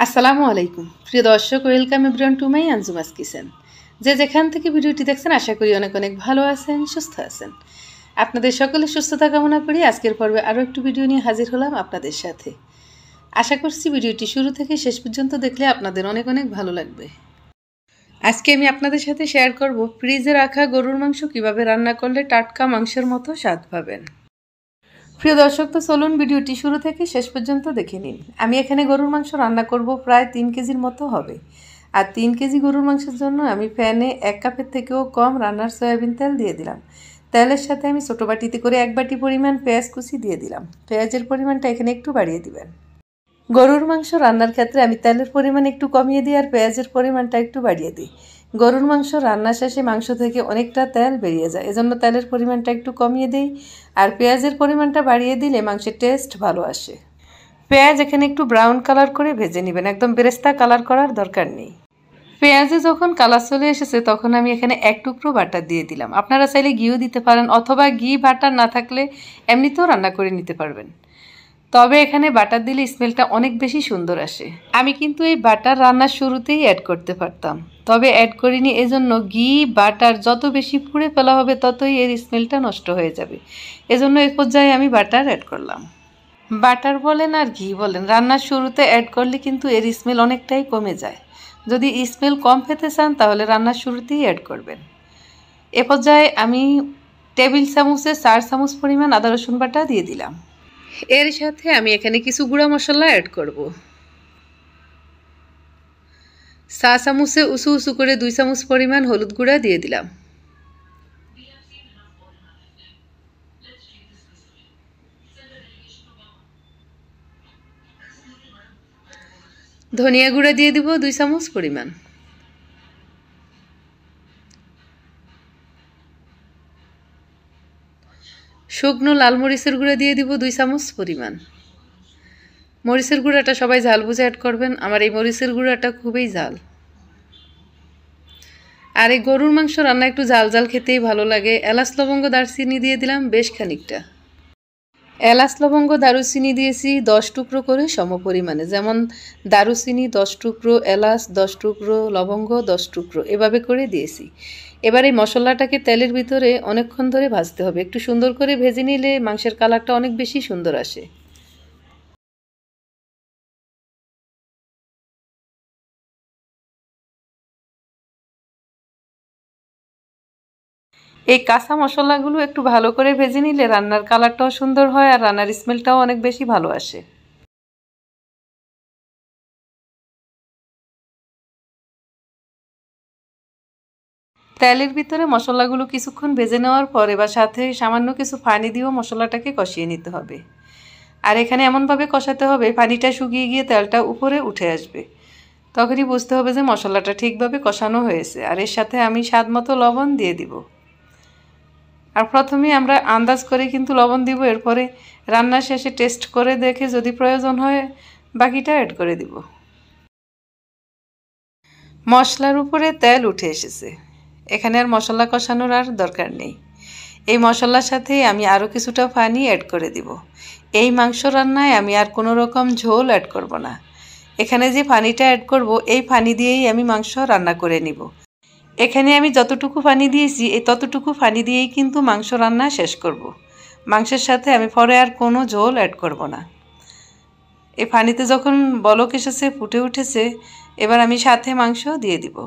আসসালামু আলাইকুম প্রিয় দর্শক, welcome everyone to my Anjuma's kitchen. যে যেখান থেকে ভিডিওটি দেখছেন আশা করি অনেক অনেক ভালো আছেন, সুস্থ আছেন। আপনাদের সকলের সুস্থতা কামনা করি আজকের পর্বে আরও একটু ভিডিও নিয়ে হাজির হলাম আপনাদের সাথে। আশা করছি ভিডিওটি শুরু থেকে শেষ পর্যন্ত দেখলে আপনাদের অনেক অনেক ভালো লাগবে। আজকে আমি আপনাদের সাথে শেয়ার করব ফ্রিজে রাখা গরুর মাংস কিভাবে রান্না করলে টাটকা মাংসের মতো স্বাদ পাবেন। প্রিয় দর্শক, তো চলুন ভিডিওটি শুরু থেকে শেষ পর্যন্ত দেখে নিন। আমি এখানে গরুর মাংস রান্না করব প্রায় 3 কেজির মতো হবে। আর 3 কেজি গরুর মাংসের জন্য আমি প্যানে 1 কাপের থেকেও কম রান্নার সয়াবিন তেল দিয়ে দিলাম। তেলের সাথে আমি ছোটো বাটিতে করে 1 বাটি পরিমাণ পেঁয়াজ কুচি দিয়ে দিলাম। পেঁয়াজের পরিমাণটা এখানে একটু বাড়িয়ে দিবেন। গরুর মাংস রান্নার ক্ষেত্রে আমি তেলের পরিমাণ একটু কমিয়ে দিই আর পেঁয়াজের পরিমাণটা একটু বাড়িয়ে দিই। গরুর মাংস রান্না শেষে মাংস থেকে অনেকটা তেল বেরিয়ে যায়, এজন্য তেলের পরিমাণটা একটু কমিয়ে দিই আর পেঁয়াজের পরিমাণটা বাড়িয়ে দিলে মাংসের টেস্ট ভালো আসে। পেঁয়াজ এখানে একটু ব্রাউন কালার করে ভেজে নেবেন, একদম বেরেস্তা কালার করার দরকার নেই। পেঁয়াজে যখন কালার চলে এসেছে তখন আমি এখানে 1 টুকরো বাটার দিয়ে দিলাম। আপনারা চাইলে ঘিও দিতে পারেন অথবা ঘি বাটার না থাকলে এমনিতেও রান্না করে নিতে পারবেন। তবে এখানে বাটার দিলে স্মেলটা অনেক বেশি সুন্দর আসে। আমি কিন্তু এই বাটার রান্নার শুরুতেই অ্যাড করতে পারতাম, তবে অ্যাড করিনি। এজন্য ঘি বাটার যত বেশি পুড়ে ফেলা হবে ততই এর স্মেলটা নষ্ট হয়ে যাবে, এজন্য এই পর্যায়ে আমি বাটার অ্যাড করলাম। বাটার বলেন আর ঘি বলেন, রান্নার শুরুতে অ্যাড করলে কিন্তু এর স্মেল অনেকটাই কমে যায়। যদি স্মেল কম পেতে চান তাহলে রান্নার শুরুতেই অ্যাড করবেন। এ পর্যায়ে আমি টেবিল চামচে 4 চামচ পরিমাণ আদা রসুন বাটা দিয়ে দিলাম। এর সাথে আমি এখানে কিছু গুঁড়া মশলা অ্যাড করব। 4 চামচে উঁচু উঁচু করে 2 চামচ পরিমাণ হলুদ গুঁড়া দিয়ে দিলাম। ধনিয়া গুঁড়া দিয়ে দিব 2 চামচ পরিমাণ। শুকনো লাল মরিচের গুঁড়া দিয়ে দিব 2 চামচ পরিমাণ। মরিচের গুঁড়াটা সবাই ঝাল বুঝে অ্যাড করবেন, আমার এই মরিচের গুঁড়াটা খুবই ঝাল। আর এই গরুর মাংস রান্না একটু ঝাল ঝাল খেতেই ভালো লাগে। এলাচ লবঙ্গ দারচিনি দিয়ে দিলাম বেশ খানিকটা। এলাচ লবঙ্গ দারুচিনি দিয়েছি 10 টুকরো করে সম পরিমাণে, যেমন দারুচিনি 10 টুকরো, এলাচ 10 টুকরো, লবঙ্গ 10 টুকরো, এভাবে করে দিয়েছি। এবার এই মশলাটাকে তেলের ভিতরে অনেকক্ষণ ধরে ভাজতে হবে। একটু সুন্দর করে ভেজে নিলে মাংসের কালারটা অনেক বেশি সুন্দর আসে। এই কাঁচা মশলাগুলো একটু ভালো করে ভেজে নিলে রান্নার কালারটাও সুন্দর হয় আর রান্নার স্মেলটাও অনেক বেশি ভালো আসে। তেলের ভিতরে মশলাগুলো কিছুক্ষণ ভেজে নেওয়ার পর এবার সাথে সামান্য কিছু পানি দিয়েও মশলাটাকে কষিয়ে নিতে হবে। আর এখানে এমনভাবে কষাতে হবে পানিটা শুকিয়ে গিয়ে তেলটা উপরে উঠে আসবে, তখনই বুঝতে হবে যে মশলাটা ঠিকভাবে কষানো হয়েছে। আর এর সাথে আমি স্বাদ মতো লবণ দিয়ে দিব। আর প্রথমে আমরা আন্দাজ করে কিন্তু লবণ দিব, এরপরে রান্না শেষে টেস্ট করে দেখে যদি প্রয়োজন হয় বাকিটা অ্যাড করে দিব। মশলার উপরে তেল উঠে এসেছে, এখানে আর মশলা কষানোর আর দরকার নেই। এই মশলার সাথে আমি আরও কিছুটা পানি অ্যাড করে দিব। এই মাংস রান্নায় আমি আর কোনো রকম ঝোল অ্যাড করব না। এখানে যে পানিটা অ্যাড করব এই পানি দিয়েই আমি মাংস রান্না করে নিব। এখানে আমি যতটুকু পানি দিয়েছি এই ততটুকু পানি দিয়েই কিন্তু মাংস রান্না শেষ করব। মাংসের সাথে আমি পরে আর কোনো ঝোল অ্যাড করব না। এই পানিতে যখন বলক এসেছে, ফুটে উঠেছে, এবার আমি সাথে মাংস দিয়ে দিব।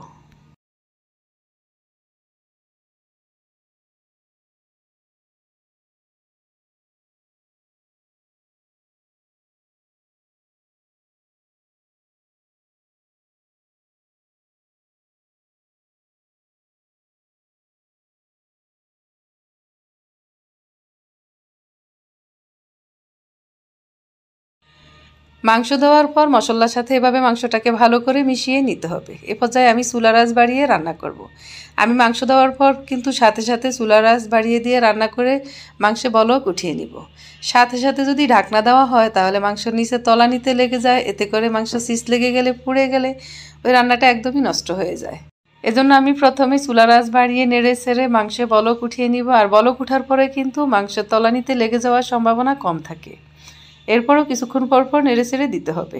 মাংস দেওয়ার পর মশলার সাথে এভাবে মাংসটাকে ভালো করে মিশিয়ে নিতে হবে। এ পর্যায়ে আমি চুলার আঁচ বাড়িয়ে রান্না করব। আমি মাংস দেওয়ার পর কিন্তু সাথে সাথে চুলার আঁচ বাড়িয়ে দিয়ে রান্না করে মাংসে বলক উঠিয়ে নিব। সাথে সাথে যদি ঢাকনা দেওয়া হয় তাহলে মাংসের নিচে তলানিতে লেগে যায়, এতে করে মাংস সিস লেগে গেলে পুড়ে গেলে ওই রান্নাটা একদমই নষ্ট হয়ে যায়। এজন্য আমি প্রথমে চুলার আঁচ বাড়িয়ে নেড়ে ছেড়ে মাংসে বলক উঠিয়ে নিব। আর বলক উঠার পরে কিন্তু মাংসের তলানিতে লেগে যাওয়ার সম্ভাবনা কম থাকে। এরপরও কিছুক্ষণ পর পর নেড়ে ছেড়ে দিতে হবে।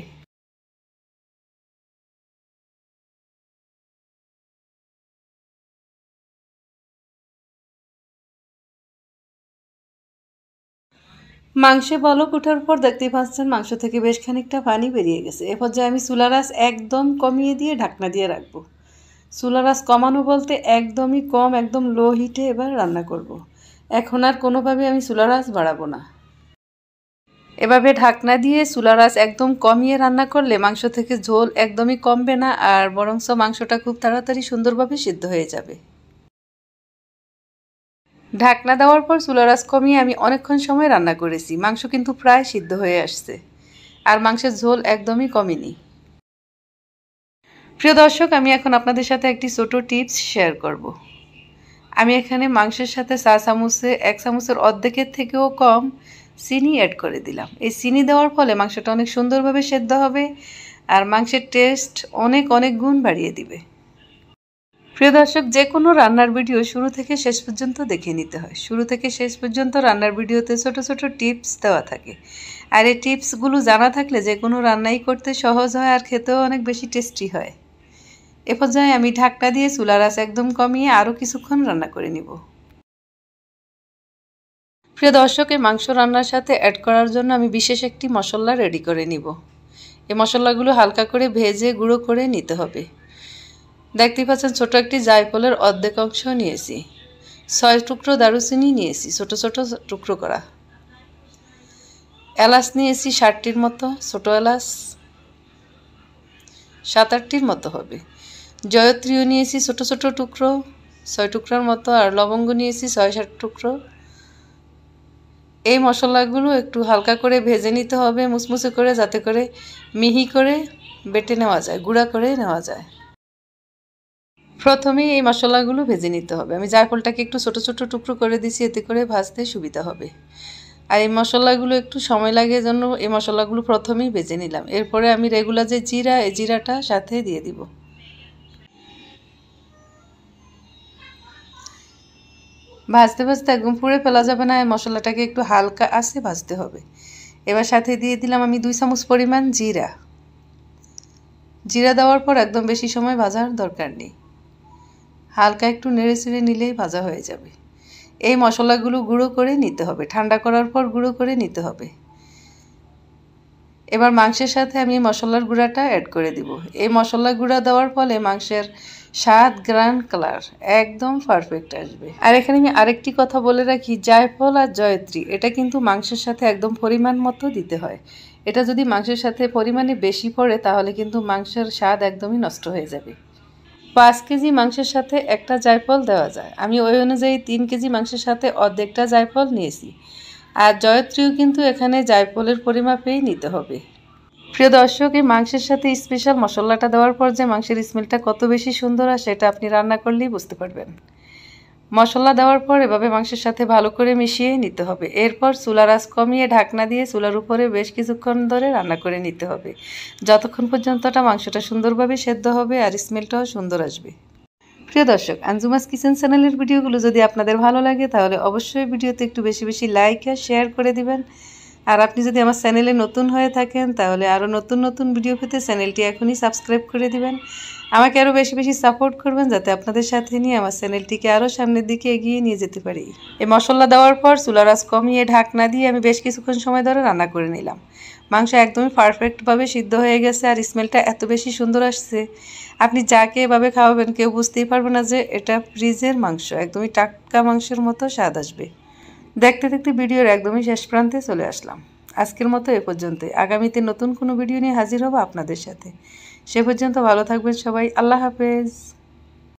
মাংসে বলক ওঠার পর দেখতেই পাচ্ছেন মাংস থেকে বেশ খানিকটা পানি বেরিয়ে গেছে। এ পর্যায়ে আমি চুলার আঁচ একদম কমিয়ে দিয়ে ঢাকনা দিয়ে রাখবো। চুলার আঁচ কমানো বলতে একদমই কম, একদম লো হিটে এবার রান্না করব। এখন আর কোনোভাবে আমি চুলার আঁচ বাড়াবো না। এভাবে ঢাকনা দিয়ে চুলার আঁচ একদম কমিয়ে রান্না করলে মাংস থেকে ঝোল একদমই কমবে না, আর বরঞ্চ মাংসটা খুব তাড়াতাড়ি সুন্দরভাবে সিদ্ধ হয়ে যাবে। ঢাকনা দেওয়ার পর চুলার আঁচ কমিয়ে আমি অনেকক্ষণ সময় রান্না করেছি। মাংস কিন্তু প্রায় সিদ্ধ হয়ে আসছে, আর মাংসের ঝোল একদমই কমেনি। প্রিয় দর্শক, আমি এখন আপনাদের সাথে একটি ছোট টিপস শেয়ার করব। আমি এখানে মাংসের সাথে এক চামচের অর্ধেকের থেকেও কম চিনি অ্যাড করে দিলাম। এই চিনি দেওয়ার ফলে মাংসটা অনেক সুন্দরভাবে সেদ্ধ হবে, আর মাংসের টেস্ট অনেক অনেক গুণ বাড়িয়ে দিবে। প্রিয় দর্শক, যে কোনো রান্নার ভিডিও শুরু থেকে শেষ পর্যন্ত দেখে নিতে হয়। শুরু থেকে শেষ পর্যন্ত রান্নার ভিডিওতে ছোট ছোট টিপস দেওয়া থাকে, আর এই টিপসগুলো জানা থাকলে যে কোনো রান্নাই করতে সহজ হয়, আর খেতেও অনেক বেশি টেস্টি হয়। এ পর্যায়ে আমি ঢাকনা দিয়ে চুলার আঁচ একদম কমিয়ে আরও কিছুক্ষণ রান্না করে নিব। প্রিয় দর্শক, এই মাংস রান্নার সাথে অ্যাড করার জন্য আমি বিশেষ একটি মশলা রেডি করে নিব। এই মশলাগুলো হালকা করে ভেজে গুঁড়ো করে নিতে হবে। দেখতেই পাচ্ছেন ছোট একটি জায়ফলের অর্ধেক অংশ নিয়েছি, 6 টুকরো দারুচিনি নিয়েছি ছোট ছোট টুকরো করা, এলাচ নিয়েছি 60টির মতো, ছোট এলাচ 7-8টির মতো হবে, জয়ত্রীও নিয়েছি ছোট ছোট টুকরো 6 টুকরোর মতো, আর লবঙ্গ নিয়েছি 6-7 টুকরো। এই মশলাগুলো একটু হালকা করে ভেজে নিতে হবে মুচমুচে করে, যাতে করে মিহি করে বেটে নেওয়া যায়, গুঁড়া করে নেওয়া যায়। প্রথমেই এই মশলাগুলো ভেজে নিতে হবে। আমি জায়ফলটাকে একটু ছোট ছোট টুকরো করে দিছি, এতে করে ভাজতে সুবিধা হবে। আর এই মশলাগুলো একটু সময় লাগে জন্য এই মশলাগুলো প্রথমেই ভেজে নিলাম। এরপরে আমি রেগুলার যে জিরা, এই জিরাটা সাথে দিয়ে দিব। ভাজতে ভাজতে একদম পুড়ে ফেলা যাবে না, এই মশলাটাকে একটু হালকা আঁচে ভাজতে হবে। এবার সাথে দিয়ে দিলাম আমি 2 চামচ পরিমাণ জিরা। জিরা দেওয়ার পর একদম বেশি সময় ভাজার দরকার নেই, হালকা একটু নেড়ে চেড়ে নিলেই ভাজা হয়ে যাবে। এই মশলাগুলো গুঁড়ো করে নিতে হবে, ঠান্ডা করার পর গুঁড়ো করে নিতে হবে। এবার মাংসের সাথে আমি মশলার গুঁড়াটা অ্যাড করে দিব। এই মশলার গুঁড়া দেওয়ার ফলে মাংসের স্বাদ, গ্রান, কালার একদম পারফেক্ট আসবে। আর এখানে আমি আরেকটি কথা বলে রাখি, জায়ফল আর জয়ত্রী এটা কিন্তু মাংসের সাথে একদম পরিমাণ মতো দিতে হয়। এটা যদি মাংসের সাথে পরিমাণে বেশি পড়ে তাহলে কিন্তু মাংসের স্বাদ একদমই নষ্ট হয়ে যাবে। 5 কেজি মাংসের সাথে একটা জায়ফল দেওয়া যায়। আমি ওই অনুযায়ী 3 কেজি মাংসের সাথে অর্ধেকটা জায়ফল নিয়েছি, আর জয়ত্রীও কিন্তু এখানে জায়ফলের পরিমাপেই নিতে হবে। প্রিয় দর্শক, এই মাংসের সাথে স্পেশাল মশলাটা দেওয়ার পর যে মাংসের স্মেলটা কত বেশি সুন্দর আসে সেটা আপনি রান্না করলেই বুঝতে পারবেন। মশলা দেওয়ার পর এভাবে মাংসের সাথে ভালো করে মিশিয়ে নিতে হবে। এরপর চুলার আঁচ কমিয়ে ঢাকনা দিয়ে চুলার উপরে বেশ কিছুক্ষণ ধরে রান্না করে নিতে হবে, যতক্ষণ পর্যন্তটা মাংসটা সুন্দরভাবে সেদ্ধ হবে আর স্মেলটাও সুন্দর আসবে। প্রিয় দর্শক, আঞ্জুমাস কিচেন চ্যানেলের ভিডিওগুলো যদি আপনাদের ভালো লাগে তাহলে অবশ্যই ভিডিওতে একটু বেশি বেশি লাইক আর শেয়ার করে দিবেন। আর আপনি যদি আমার চ্যানেলে নতুন হয়ে থাকেন তাহলে আরও নতুন নতুন ভিডিও পেতে চ্যানেলটি এখনই সাবস্ক্রাইব করে দিবেন। আমাকে আরও বেশি বেশি সাপোর্ট করবেন, যাতে আপনাদের সাথে নিয়ে আমার চ্যানেলটিকে আরও সামনের দিকে এগিয়ে নিয়ে যেতে পারি। এই মশলা দেওয়ার পর চুলার আঁচ কমিয়ে ঢাকনা দিয়ে আমি বেশ কিছুক্ষণ সময় ধরে রান্না করে নিলাম। মাংস একদমই পারফেক্টভাবে সিদ্ধ হয়ে গেছে, আর স্মেলটা এত বেশি সুন্দর আসছে, আপনি যাকে এভাবে খাওয়াবেন কেউ বুঝতেই পারবে না যে এটা ফ্রিজের মাংস। একদমই টাটকা মাংসের মতো স্বাদ আসবে। দেখতে দেখতে ভিডিওর একদমই শেষ প্রান্তে চলে আসলাম। আজকের মতো এ পর্যন্তই। আগামীতে নতুন কোনো ভিডিও নিয়ে হাজির হব আপনাদের সাথে। সে পর্যন্ত ভালো থাকবেন সবাই। আল্লাহ হাফেজ।